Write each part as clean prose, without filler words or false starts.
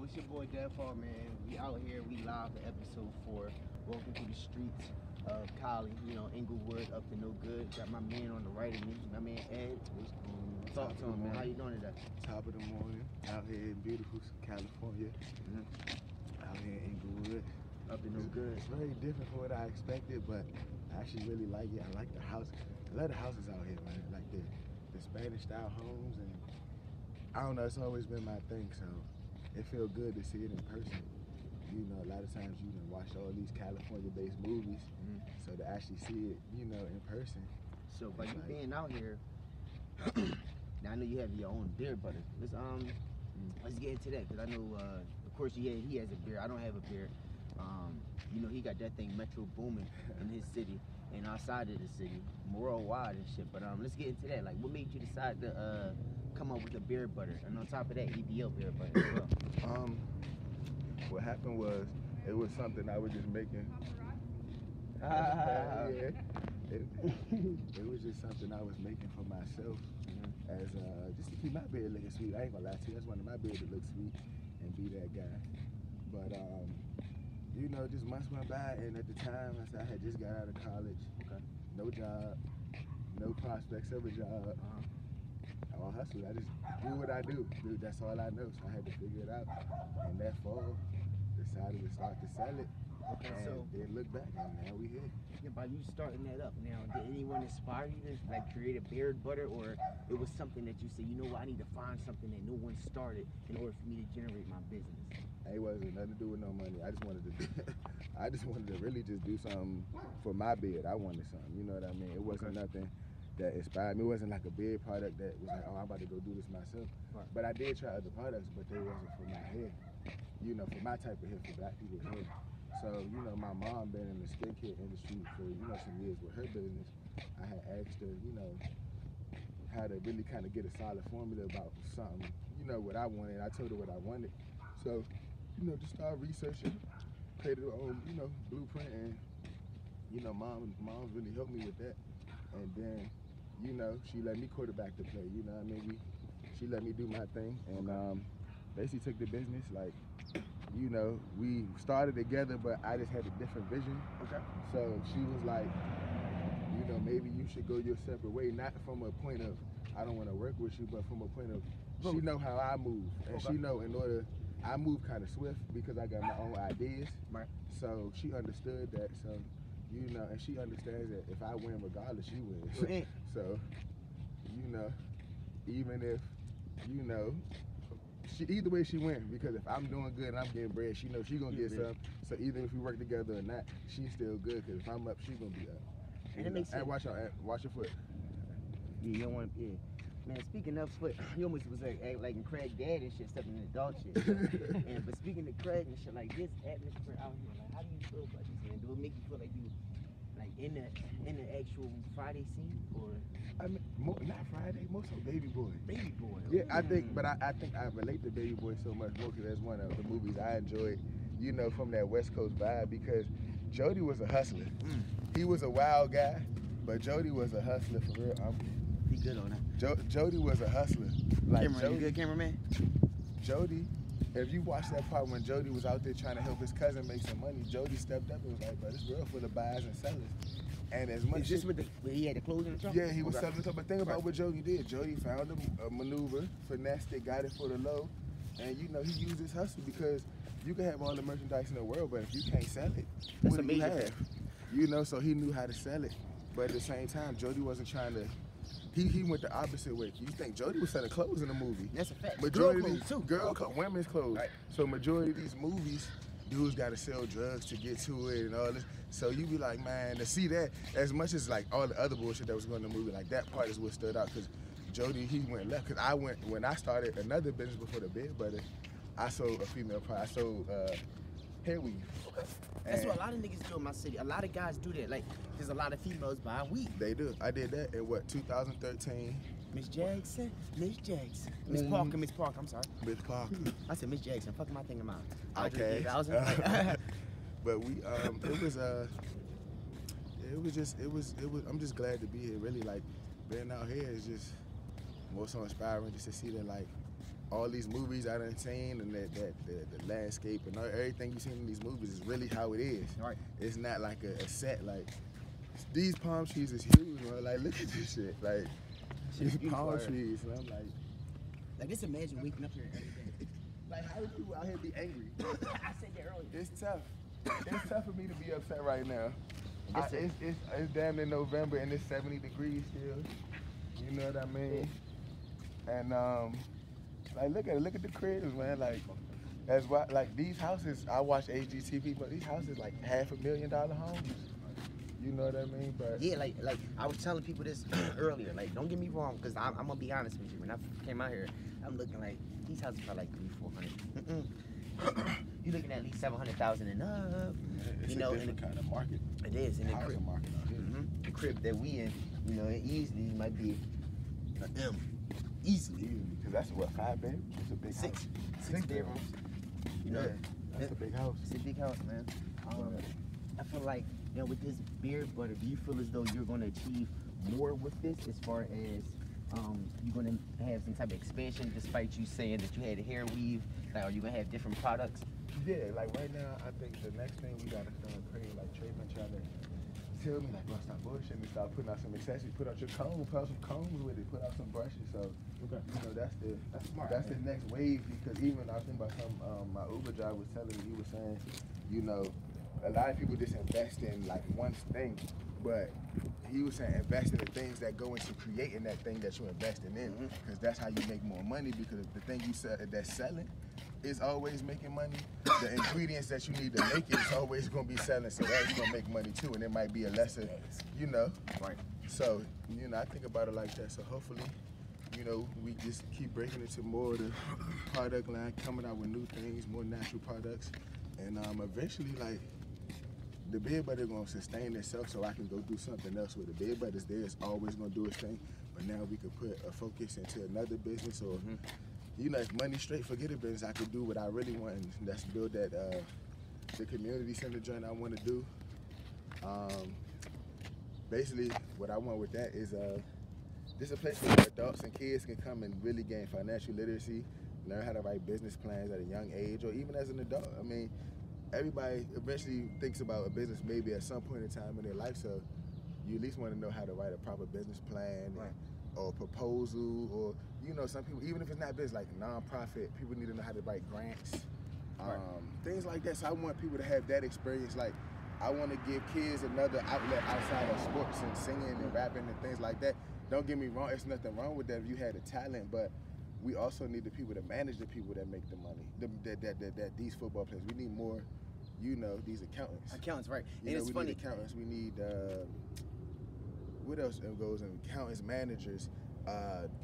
It's your boy Deadfall, man. We out here, we live for episode 4. Walking through the streets of Cali, Inglewood, up to no good. Got my man on the right of me, my man Ed. What's going on? Talk to him, man. How you doing today? Top of the morning, out here in beautiful California. Out here in Inglewood. Up to no good. It's very different from what I expected, but I actually really like it. I like the house. I love the houses out here, man. Like the Spanish style homes, and I don't know, it's always been my thing, so it feels good to see it in person. A lot of times you can watch all these California-based movies, so to actually see it, in person. So by you being out here, now I know you have your own beard butter. Let's get into that, because I know, of course, he has a beard. I don't have a beard. He got that thing metro booming in his city and outside of the city, worldwide and shit. But let's get into that. Like, what made you decide to come up with a beard butter? And on top of that, EBO Beard Butter as well. What happened was, it was something I was just making. It was just something I was making for myself, as just to keep my beard looking sweet. I ain't gonna lie to you, I just wanted my beard to look sweet and be that guy. But just months went by, and at the time, I had just got out of college. No job, no prospects of a job. I'm a hustler. I just do what I do. Dude, that's all I know. So I had to figure it out. And that fall, decided to start to sell it. Okay, so then look back, and now we here. Yeah, by you starting that up now, did anyone inspire you to like create a beard butter, or it was something that you said, you know what, I need to find something that no one started in order for me to generate my business? It wasn't nothing to do with no money. I just wanted to really just do something for my beard. I wanted something, you know what I mean? It wasn't nothing that inspired me. It wasn't like a beard product that was like, oh, I'm about to go do this myself. Right. But I did try other products, but they wasn't for my hair. For my type of hair, for black people's hair. So, my mom been in the skincare industry for, some years with her business. I had asked her, how to really kind of get a solid formula about something, what I wanted. I told her what I wanted. So, just start researching, created her own, blueprint, and, mom's really helped me with that. And then, she let me quarterback the play, she let me do my thing, and basically took the business, like, we started together, but I just had a different vision. So she was like, maybe you should go your separate way, not from a point of, I don't want to work with you, but from a point of, she know how I move, and she know I move kind of swift because I got my own ideas. Right. So she understood that, so, and she understands that if I win regardless, she wins. Right. So, even if, either way she wins, because if I'm doing good and I'm getting bread, she knows she gonna get some. So even if we work together or not, she's still good, because if I'm up, she gonna be up. And it makes sense. And watch your foot. Yeah, you don't want, Man, speaking of foot, you almost was like in Craig dad and shit, stepping in the dog shit. But speaking of Craig and shit, like this atmosphere out here, like how do you feel about this, man? Do it make you feel like you like in the actual Friday scene, or? I mean, not Friday, more so Baby Boy. Baby Boy. Yeah, I think I relate to Baby Boy so much more because that's one of the movies I enjoyed, from that West Coast vibe, because Jody was a hustler. He was a wild guy, but Jody was a hustler for real. He good on that. Jody was a hustler. Like, you good cameraman? Jody, if you watch that part when Jody was out there trying to help his cousin make some money, Jody stepped up and was like, bro, this world full of buyers and sellers. And as much as where he had the clothes in the trunk? Yeah, he was selling the trunk. But think about what Jody did. Jody found a maneuver, finessed it, got it for the low, and he used his hustle, because you can have all the merchandise in the world, but if you can't sell it, what do you have? So he knew how to sell it. But at the same time, Jody wasn't trying to. He went the opposite way. You think Jody was selling clothes in the movie? That's a fact. Majority girl clothes, women's clothes. Right. So majority of these movies, dudes got to sell drugs to get to it and all this. So you be like, man, to see that, as much as like all the other bullshit that was going in the movie, like that part is what stood out, because Jody, he went left. Because when I started another business before the beard butter, I sold a female product. I sold hair weave. That's what a lot of niggas do in my city. A lot of guys do that. Like, there's a lot of females buying weave. They do. I did that in 2013. Miss Jackson. Miss Parker, I'm sorry. Miss Parker. I said Miss Jackson. Fuck my thing about. Okay. But I'm just glad to be here. Really, like, being out here is just more so inspiring, just to see that, like, all these movies I done seen and the landscape and everything you seen in these movies is really how it is. Right. It's not like a set. Like these palm trees is huge, bro. Like look at this shit. Like these palm trees, and I'm like just imagine waking up here every day. like how do people out here be angry? I said that earlier. It's tough. It's tough for me to be upset right now. It's damn near November and it's 70 degrees still. You know what I mean? And like look at the cribs, man. Like that's why like these houses. I watch HGTV, but these houses like $500,000 homes. You know what I mean? But yeah, like I was telling people this earlier. Like, don't get me wrong, because I'm gonna be honest with you. When I came out here, I'm looking like these houses are like $300-400. You looking at least 700,000 and up. It's you know, a different kind of market. It is in the crib market out here. The crib that we in, you know, it easily might be an M. Easily. Because that's what, 5 bedrooms? It's a big house. Six bedrooms. You know, that's a big house. It's a big house, man. I feel like, you know, with this beard butter, do you feel as though you're going to achieve more with this as far as you're going to have some type of expansion despite you saying that you had a hair weave? Like, are you going to have different products? Yeah, like right now, I think the next thing we got to start creating, like Trey been trying to tell me, like, bro, stop bullshitting and start putting out some accessories, put out your comb, put out some combs with it, put out some brushes. So, you know, that's smart. That's the next wave, because even I think about my Uber driver was telling me, he was saying, you know, a lot of people just invest in like one thing, but he was saying invest in the things that go into creating that thing that you're investing in, because that's how you make more money, because the thing you sell that's selling is always making money. The ingredients that you need to make it is always going to be selling, so that's going to make money too, and it might be a lesser, you know. Right. So, you know, I think about it like that. So hopefully, you know, we just keep breaking into more of the product line, coming out with new things, more natural products, and eventually, like, the beard butter gonna sustain itself, so I can go do something else with it. The beard butter's there, it's always gonna do its thing, but now we can put a focus into another business, or you know, if money straight, forget a business. I could do what I really want, and that's build that the community center joint I want to do. Basically, what I want with that is this is a place where adults and kids can come and really gain financial literacy, learn how to write business plans at a young age, or even as an adult. I mean, everybody eventually thinks about a business maybe at some point in time in their life, so you at least want to know how to write a proper business plan, or proposal, or, you know, some people, even if it's not business, like non-profit, people need to know how to write grants, things like that. So I want people to have that experience. Like, I want to give kids another outlet outside of sports and singing and rapping and things like that. Don't get me wrong, there's nothing wrong with that if you had a talent, but we also need the people to manage the people that make the money, that these football players. We need more, you know, these accountants. Accountants, right. You and know, it's we funny. need accountants. We need, what else goes in? Accountants, managers,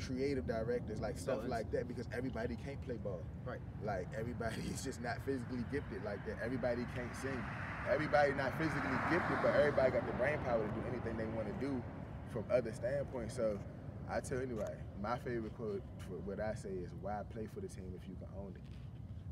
creative directors, like stuff like that, because everybody can't play ball. Right. Like, everybody is just not physically gifted like that. Everybody can't sing. Everybody not physically gifted, but everybody got the brain power to do anything they want to do from other standpoints. So I tell anybody, my favorite quote for what I say is, why play for the team if you can own it?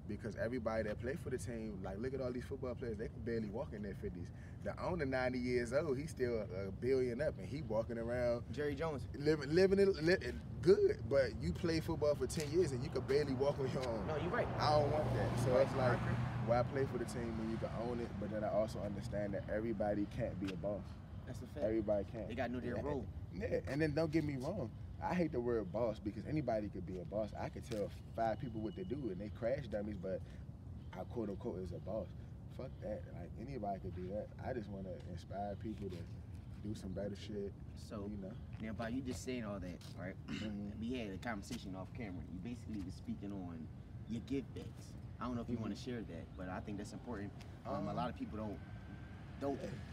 Because everybody that play for the team, like, look at all these football players, they can barely walk in their 50s. The owner, 90 years old, he's still a billion up, and he walking around. Jerry Jones. Living it good, but you play football for 10 years and you can barely walk on your own. No, you're right. I don't want that. So it's like, why play for the team when you can own it? But then I also understand that everybody can't be a boss. That's a fact. Everybody can't. They got to know their role. Yeah, and then don't get me wrong. I hate the word boss, because anybody could be a boss. I could tell 5 people what to do and they crash dummies, but I quote unquote is a boss. Fuck that. Like, anybody could do that. I just want to inspire people to do some better shit. So, you know. Now, by you just saying all that, right? We had a conversation off camera. You basically was speaking on your give backs. I don't know if you want to share that, but I think that's important. A lot of people don't,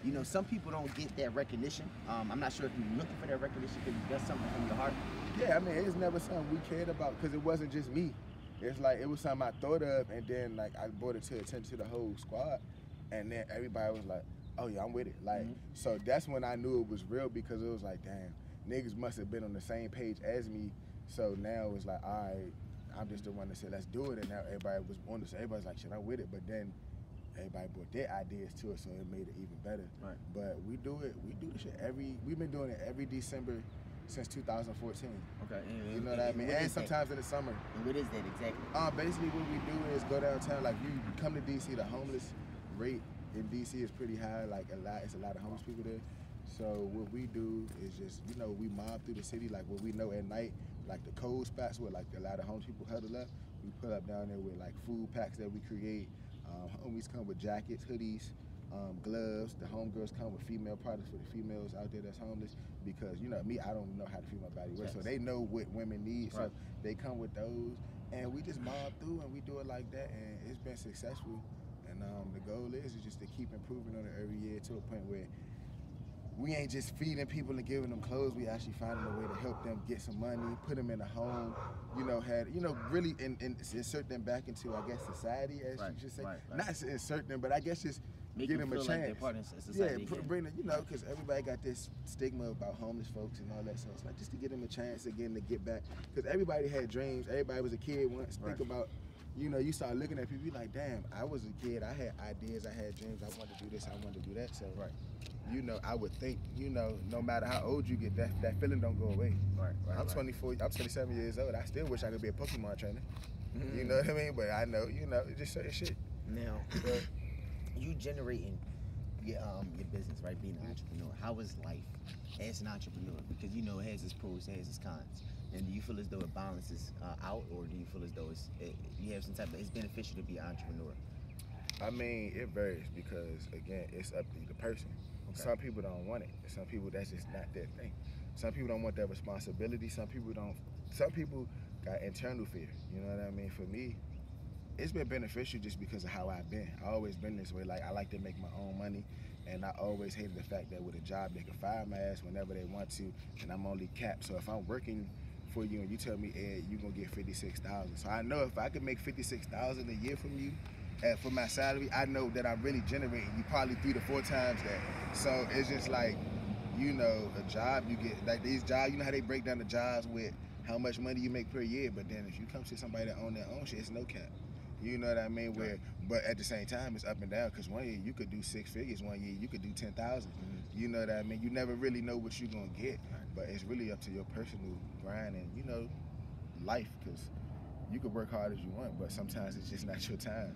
you know, some people don't get that recognition. I'm not sure if you're looking for that recognition because you got something from your heart. Yeah, I mean, it's never something we cared about, because it wasn't just me. It's like, it was something I thought of, and then, like, I brought it to attention to the whole squad, and then everybody was like, oh yeah, I'm with it. Like, so that's when I knew it was real, because it was like, damn, niggas must have been on the same page as me. So now it's like, all right, I'm just the one that said, let's do it, and now everybody was on this. Everybody's like, shit, I'm with it, but then everybody brought their ideas to it, so it made it even better. Right. But we do the shit we've been doing it every December since 2014. Okay. You know what I mean? And sometimes in the summer. And what is that exactly? Basically what we do is go downtown. Like you come to DC, the homeless rate in DC is pretty high. Like it's a lot of homeless people there. So what we do is just, you know, we mob through the city. Like what we know at night, like the cold spots where like a lot of homeless people huddle up. We pull up down there with like food packs that we create. Homies come with jackets, hoodies, gloves. The homegirls come with female products for the females out there that's homeless, because you know me, I don't know how to feel my body works, so they know what women need, so they come with those, and we just mob through and we do it like that, and it's been successful. And the goal is just to keep improving on it every year to a point where we ain't just feeding people and giving them clothes. We actually finding a way to help them get some money, put them in a home, really insert them back into, I guess, society, as you should say. Not insert them, but I guess just give them a chance. Like they're part of society. Yeah, bring them, because everybody got this stigma about homeless folks and all that. So it's like just to give them a chance again to get back, because everybody had dreams. Everybody was a kid once. Think about, you start looking at people, you like, damn, I was a kid. I had ideas. I had dreams. I wanted to do this. I wanted to do that. So I would think, no matter how old you get, that feeling don't go away. I'm 24, I'm 27 years old. I still wish I could be a Pokemon trainer. You know what I mean? But I know, it's just certain shit. Now, you generating your business, right? Being an entrepreneur. How is life as an entrepreneur? Because it has its pros, it has its cons. And do you feel as though it balances out, or do you feel as though you have some type of, it's beneficial to be an entrepreneur? I mean, it varies because, again, it's up to the person. Some people don't want it. Some people, that's just not their thing. Some people don't want that responsibility. Some people got internal fear. You know what I mean? For me, it's been beneficial just because of how I've been. I've always been this way. Like, I like to make my own money, and I always hated the fact that with a job, they can fire my ass whenever they want to, and I'm only capped. So if I'm working for you and you tell me, Ed, you're gonna get $56,000. So I know if I can make $56,000 a year from you, for my salary, I know that I'm really generating you probably 3 to 4 times that. So it's just like, a job you get, like these jobs, how they break down the jobs with how much money you make per year, but then if you come to somebody that own their own shit, it's no cap. You know what I mean? But at the same time, it's up and down, because one year you could do 6 figures, one year you could do 10,000. You know what I mean? You never really know what you're gonna get, but it's really up to your personal grind and, life, because you could work hard as you want, but sometimes it's just not your time.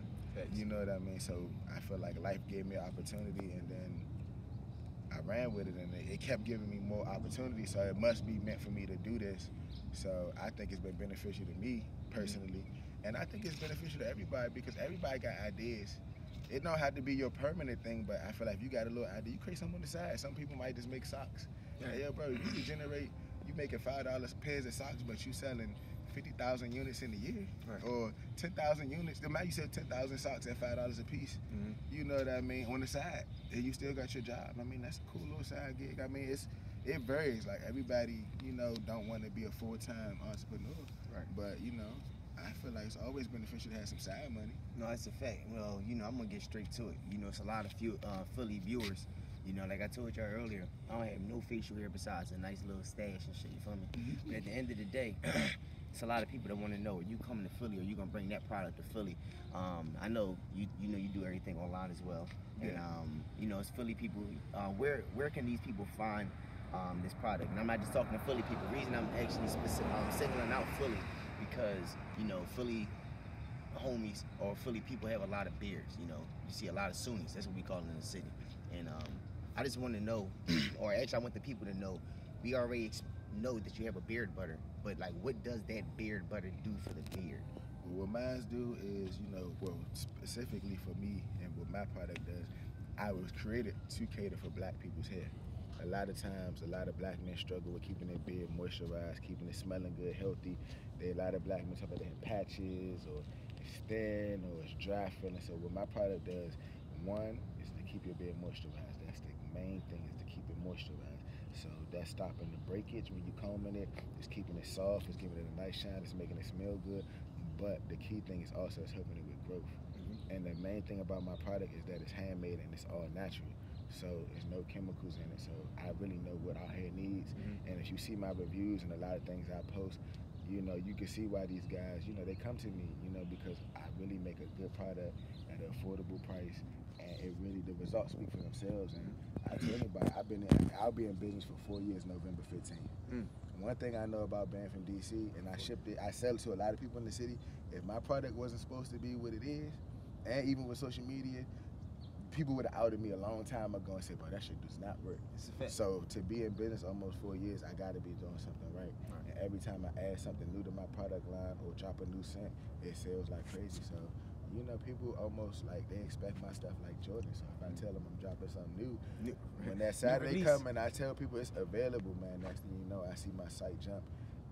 You know what I mean? So I feel like life gave me an opportunity, and then I ran with it, and it kept giving me more opportunities, so it must be meant for me to do this. So I think it's been beneficial to me personally, and I think it's beneficial to everybody, because everybody got ideas. It don't have to be your permanent thing, but I feel like if you got a little idea, you create something on the side. Some people might just make socks. Hey, yo, bro, you making $5 pairs of socks, but you selling 50,000 units in a year, or 10,000 units. The man, you said 10,000 socks at $5 a piece. You know what I mean? On the side, and you still got your job. I mean, that's a cool little side gig. I mean, it varies. Like, everybody, don't want to be a full-time entrepreneur. But I feel like it's always beneficial to have some side money. No, that's a fact. Well, I'm gonna get straight to it. It's a lot of Philly viewers. Like I told y'all earlier, I don't have no facial hair besides a nice little stash and shit. You feel me? But at the end of the day, it's a lot of people that want to know, are you coming to Philly, or you gonna bring that product to Philly? I know you do everything online as well, and it's Philly people. Where can these people find this product? And I'm not just talking to Philly people. The reason I'm actually singling out Philly, because Philly homies or Philly people have a lot of beards. You see a lot of Sunnis. That's what we call them in the city. And I just want to know, or actually I want the people to know, we already know that you have a beard butter, but like, what does that beard butter do for the beard? What mine do is, specifically for me, and what my product does, I was created to cater for black people's hair. A lot of times, a lot of black men struggle with keeping their beard moisturized, keeping it smelling good, healthy. A lot of black men talk about they have patches, or it's thin, or it's dry feeling. So what my product does, one, is to keep your beard moisturized. That's the main thing, is to keep it moisturized. So that's stopping the breakage when you're combing it. It's keeping it soft. It's giving it a nice shine. It's making it smell good. But the key thing is also it's helping it with growth. And the main thing about my product is that it's handmade and it's all natural. So there's no chemicals in it. So I really know what our hair needs. And if you see my reviews and a lot of things I post, you know, you can see why these guys, you know, they come to me, you know, because I really make a good product at an affordable price, and it really, the results speak for themselves. And I tell anybody, I'll be in business for 4 years, November 15th. One thing I know about being from DC, and I sell it to a lot of people in the city. If my product wasn't supposed to be what it is, and even with social media, people would have outed me a long time ago and said, "Bro, that shit does not work." So to be in business almost 4 years, I got to be doing something right. And every time I add something new to my product line or drop a new scent, it sells like crazy. So, you know, people almost like, they expect my stuff like Jordan. So if I tell them I'm dropping something new, when that Saturday come and I tell people it's available, man, next thing you know, I see my site jump.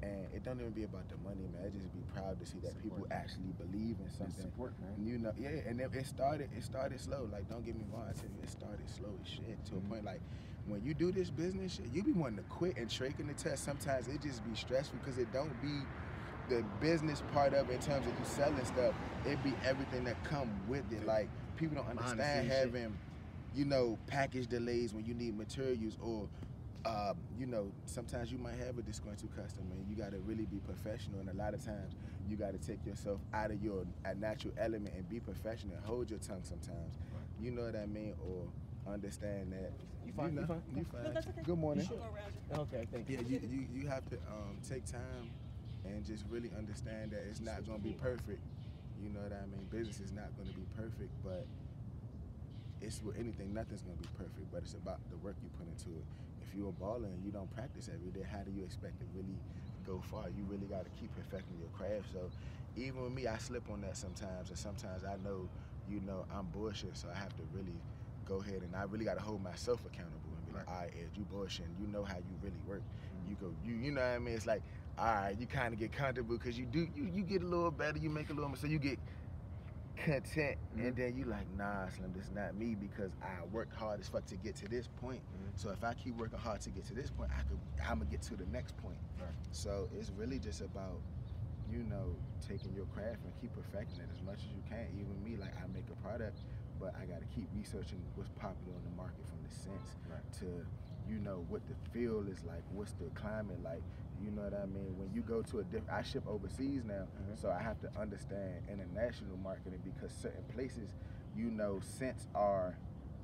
And it don't even be about the money, man. I just be proud to see that people actually believe in something. Support, man. You know, yeah. And it started slow. Like, don't get me wrong, I tell you, it started slow as shit to a point. Like, when you do this business shit, you be wanting to quit and trach in the test. Sometimes it just be stressful because it don't be the business part of it in terms of you selling stuff. It be everything that come with it. Like, people don't understand having, you know, package delays when you need materials, or you know, sometimes you might have a disgruntled customer and you got to really be professional, and a lot of times you got to take yourself out of your natural element and be professional and hold your tongue sometimes. You know what I mean? Or understand that. You fine? You fine? No, that's okay. Good morning. Okay, thank you. Yeah, you have to take time and just really understand that it's not going to be perfect. You know what I mean? Business is not going to be perfect, but it's with anything, nothing's going to be perfect, but it's about the work you put into it. If you're a baller and you don't practice every day, how do you expect to really go far? You really got to keep perfecting your craft. So even with me, I slip on that sometimes, and sometimes I know, you know, I'm bullshit, so I have to really go ahead and I really got to hold myself accountable and be like, all right, Ed, you bullshitting. You know how you really work. You know what I mean? It's like, all right, you kind of get comfortable because you get a little better, you make a little, so you get content, and then you like, nah, Slim, this is not me, because I worked hard as fuck to get to this point. So if I keep working hard to get to this point, I'm gonna get to the next point. So it's really just about, you know, taking your craft and keep perfecting it as much as you can. Even me, like, I make a product, but I gotta keep researching what's popular on the market, from the scents to, you know, what the feel is like, what's the climate like. You know what I mean? When you go to I ship overseas now, so I have to understand international marketing, because certain places, you know, scents are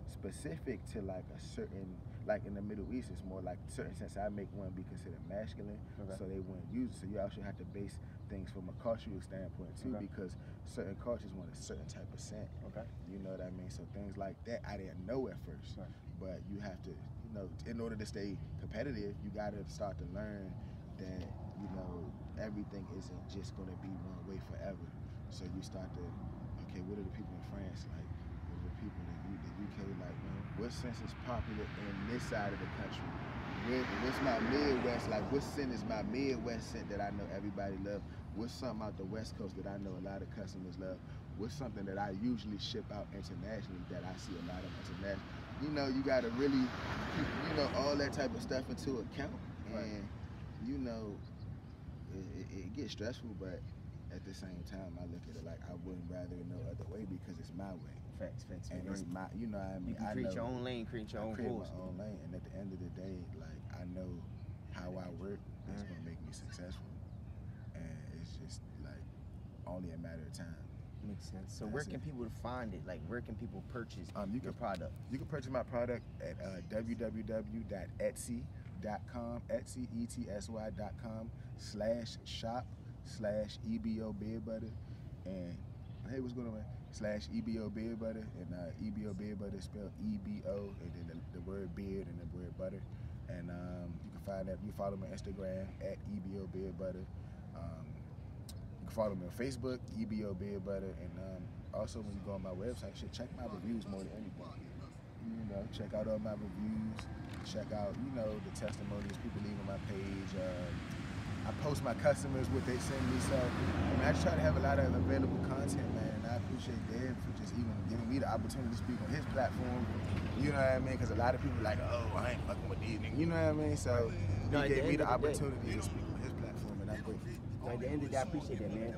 specific to like a certain, like in the Middle East, it's more like certain scents I make wouldn't be considered masculine, so they wouldn't use it. So you also have to base things from a cultural standpoint too, because certain cultures want a certain type of scent. You know what I mean? So things like that I didn't know at first, but you have to, you know, in order to stay competitive, you got to start to learn that, you know, everything isn't just going to be one way forever. So you start to, okay, what are the people in France like? What are the people in the UK like? What scent is popular in this side of the country? What's my Midwest like? What scent is my Midwest scent that I know everybody loves? What's something out the West Coast that I know a lot of customers love? What's something that I usually ship out internationally that I see a lot of international? You know, you got to really keep, you know, all that type of stuff into account. And you know, it gets stressful, but at the same time, I look at it like I wouldn't rather it no other way, because it's my way. Facts. And it's my, you know what I mean? You can create your own lane, create your own rules. My own lane, and at the end of the day, like, I know how I work is gonna make me successful, and it's just like only a matter of time. Makes sense. So where can people find it? Like, where can people purchase your product? You can purchase my product at www.etsy.com, etsy.com/shop/EBO Beard Butter, and hey, what's going on, man? /EBO Beard Butter, and EBO Beard Butter is spelled EBO, and then the word beard and the word butter. And you can find that. You follow me on Instagram at EBO Beard Butter. You can follow me on Facebook, EBO Beard Butter, and also when you go on my website, you should check my reviews more than anything. You know, check out all my reviews. Check out, you know, the testimonials people leave on my page. I post my customers, what they send me. So, I mean, I just try to have a lot of available content, man. And I appreciate Dad for just even giving me the opportunity to speak on his platform. You know what I mean? Because a lot of people are like, oh, I ain't fucking with these niggas. You know what I mean? So, he gave me the opportunity to speak on his platform, and I'm grateful. At the end of the day, I appreciate that, man.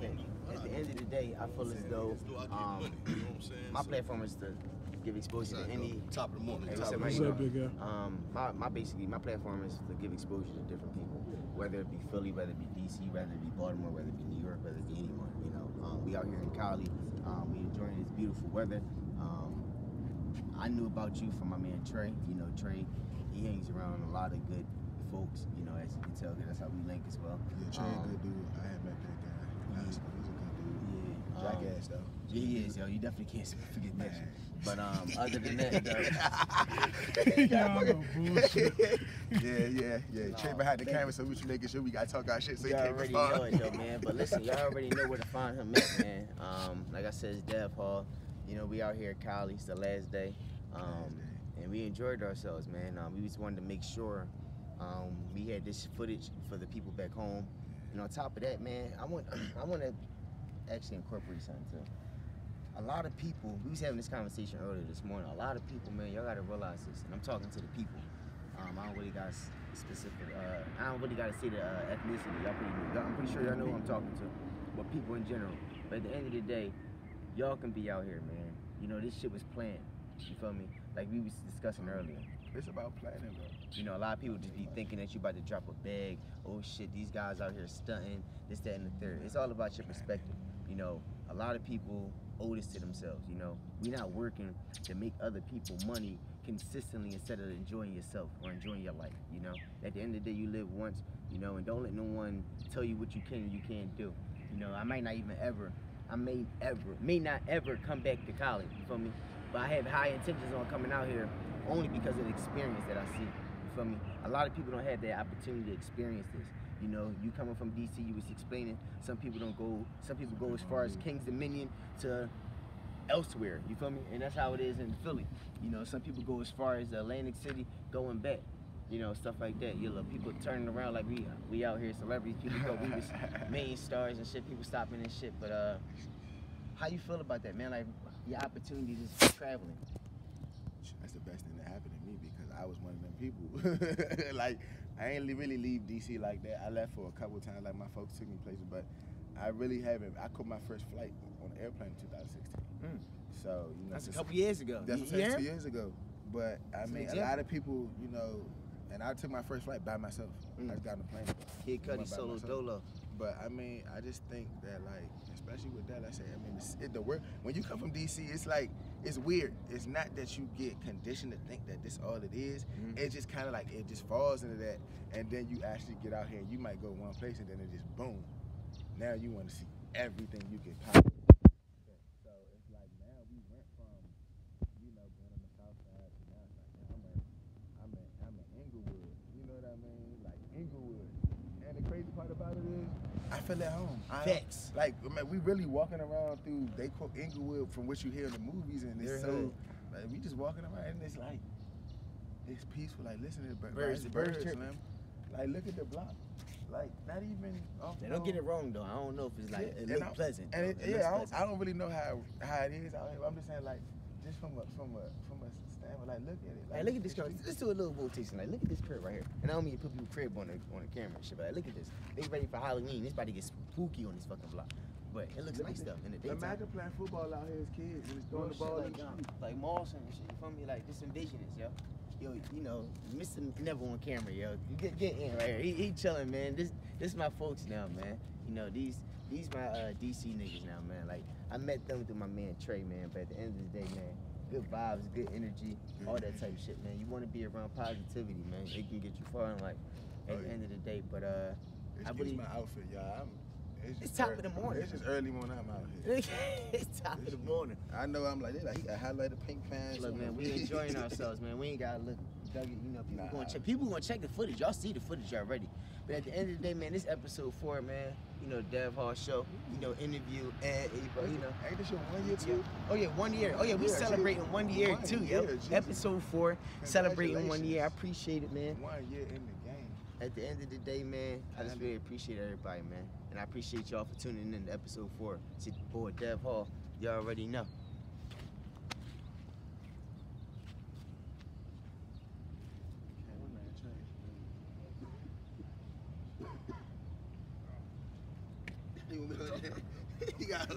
At the end of the day, I feel as though my platform is to give exposure to any. Top of the morning. Hey, what's up, big guy? My platform is to give exposure to different people. whether it be Philly, whether it be DC, whether it be Baltimore, whether it be New York, whether it be anyone, you know. We out here in Cali, we enjoying this beautiful weather. I knew about you from my man Trey. You know, Trey, he hangs around a lot of good folks, you know, as you can tell, that's how we link as well. Yeah, Trey, a good dude. I had met that guy. He's a good dude. Yeah. Jackass, though. Yeah, he is, yo. You definitely can't forget that shit. But other than that, yeah. Trey behind the camera, so we should making sure we got to talk our shit so you already know it, though, man. But listen, y'all already know where to find him at, man. Like I said, it's Dev Hall. You know, we out here at Cali. It's the last day. And we enjoyed ourselves, man. We just wanted to make sure we had this footage for the people back home. And on top of that, man, I want to actually incorporate something too. A lot of people, we was having this conversation earlier this morning. A lot of people, man, y'all gotta realize this, and I'm talking to the people. I don't really got specific. I don't really gotta say the ethnicity. I'm pretty sure y'all know who I'm talking to, but people in general. But at the end of the day, y'all can be out here, man. You know, this shit was planned. You feel me? Like we was discussing earlier. It's about planning, bro. You know, a lot of people just be thinking that you about to drop a bag. Oh shit, these guys out here stunting, this, that, and the third. It's all about your perspective. You know, a lot of people owe this to themselves. You know, we're not working to make other people money consistently instead of enjoying yourself or enjoying your life. You know, at the end of the day, you live once. You know, and don't let no one tell you what you can and you can't do. You know, I may not ever come back to college. You feel me? But I have high intentions on coming out here only because of the experience that I see. You feel me? A lot of people don't have that opportunity to experience this. You know, you coming from DC, you was explaining, some people go as far as King's Dominion to elsewhere, you feel me? And that's how it is in Philly. You know, some people go as far as Atlantic City, going back. You know, stuff like that. You know, people turning around like we out here, celebrities, people go, we was main stars and shit, people stopping and shit. But how you feel about that, man? Like, your opportunities is traveling. That's the best thing that happened to me because I was one of them people. Like, I ain't really leave DC like that. I left for a couple times, like my folks took me places, but I really haven't. I caught my first flight on an airplane in 2016. So, you know. That's a couple years ago. That's 2 years ago. But, I mean, a lot of people, you know, and I took my first flight by myself. I just got on the plane. Kid Cudi solo dolo. But, I mean, I just think that, like, especially with that, I say, I mean, the work, when you come from DC, it's like, it's weird. It's not that you get conditioned to think that this all it is. It's just kind of like, it just falls into that, and then you actually get out here, and you might go one place, and then it just boom. Now you want to see everything you can possibly. So it's like now we went from, you know, being on the south side to now it's like, now I'm in Inglewood. You know what I mean? Like Inglewood. And the crazy part about it is, I feel at home. Facts. Like, man, we really walking around through, they quote Inglewood from what you hear in the movies, and it's so, like, we just walking around, and it's like, it's peaceful. Like, listen to the birds, man. Like, look at the block. Like, not even off. They don't get it wrong though. I don't know if it's like it looks pleasant. And pleasant. I don't really know how it is out here. I'm just saying, like, just from a standpoint, like, look at it. Like, hey, look at this crib. Let's do a little rotation. Like, look at this crib right here. And I don't mean to put people's crib on the camera and shit, but like, look at this. They ready for Halloween. It's about to get spooky on this fucking block. But it looks nice though in the daytime. Imagine playing football out here as kids and just throwing the ball in the street. Like Mawson and shit. You feel me? Like, just envision this, yo. Yo, you know, Mr. Never on camera, yo. Get in right here. He chilling, man. This my folks now, man. You know, these my DC niggas now, man. Like, I met them through my man Trey, man. But at the end of the day, man, good vibes, good energy, all that type of shit, man. You want to be around positivity, man. It can get you far in life at the end of the day. But I believe my outfit, y'all. It's top of the morning. It's just early morning. I'm out here. It's top of the morning. I know I'm like, he got highlighted pink pants. Look, man, we enjoying ourselves, man. We ain't gotta look duggy. You know, people gonna check the footage. Y'all see the footage already. But at the end of the day, man, this episode 4, man. You know, Dev Hall show. You know, interview and you know. Ain't this your 1 year too? Oh yeah, 1 year. Oh yeah, we celebrating 1 year too, yo. Episode 4, celebrating 1 year. I appreciate it, man. 1 year in the game. At the end of the day, man, I just really appreciate everybody, man. And I appreciate y'all for tuning in to episode 4. It's your boy Dev Hall. Y'all already know. You got